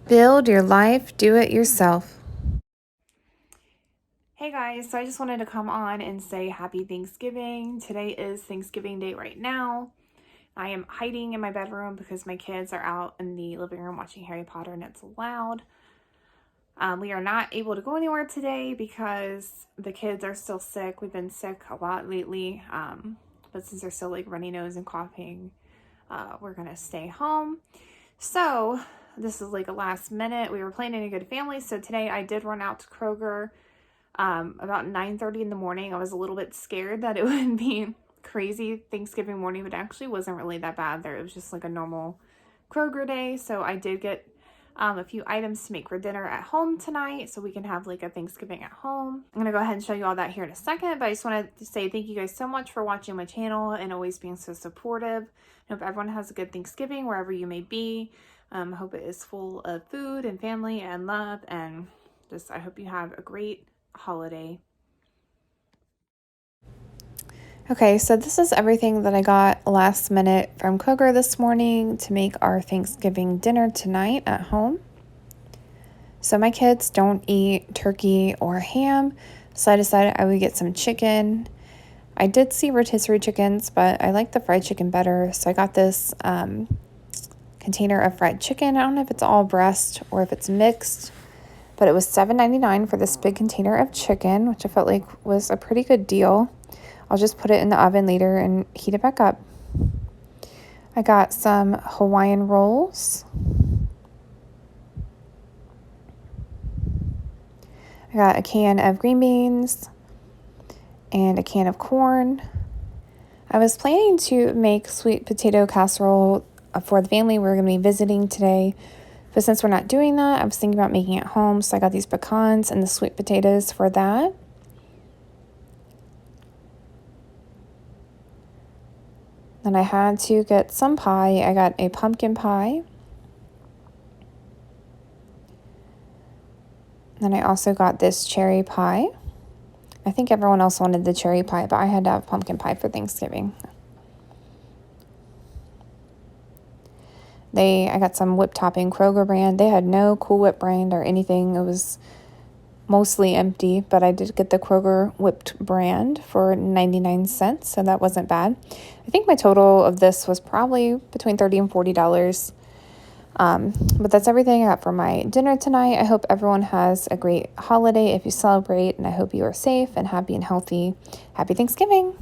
Build your life, do it yourself. Hey guys, so I just wanted to come on and say happy Thanksgiving. Today is Thanksgiving Day right now. I am hiding in my bedroom because my kids are out in the living room watching Harry Potter and it's loud. We are not able to go anywhere today because the kids are still sick. We've been sick a lot lately, but since they're still like runny nose and coughing, we're gonna stay home. So this is like a last minute. We were planning a good family, so today I did run out to Kroger about 9:30 in the morning. I was a little bit scared that it would be crazy Thanksgiving morning, but it actually wasn't really that bad there. It was just like a normal Kroger day. So I did get a few items to make for dinner at home tonight so we can have like a Thanksgiving at home. I'm gonna go ahead and show you all that here in a second, but I just wanted to say thank you guys so much for watching my channel and always being so supportive. I hope everyone has a good Thanksgiving wherever you may be. I hope it is full of food and family and love, and just I hope you have a great holiday. Okay, so this is everything that I got last minute from Kroger this morning to make our Thanksgiving dinner tonight at home. So my kids don't eat turkey or ham, so I decided I would get some chicken. I did see rotisserie chickens, but I like the fried chicken better, so I got this container of fried chicken. I don't know if it's all breast or if it's mixed, but it was $7.99 for this big container of chicken, which I felt like was a pretty good deal. I'll just put it in the oven later and heat it back up. I got some Hawaiian rolls. I got a can of green beans and a can of corn. I was planning to make sweet potato casserole for the family we're going to be visiting today, but since we're not doing that, I was thinking about making it home, so I got these pecans and the sweet potatoes for that. Then I had to get some pie. I got a pumpkin pie. Then I also got this cherry pie. I think everyone else wanted the cherry pie, but I had to have pumpkin pie for Thanksgiving. I got some whipped topping Kroger brand. They had no Cool Whip brand or anything. It was mostly empty, but I did get the Kroger whipped brand for 99 cents, so that wasn't bad. I think my total of this was probably between $30 and $40. But that's everything I got for my dinner tonight. I hope everyone has a great holiday if you celebrate, and I hope you are safe and happy and healthy. Happy Thanksgiving!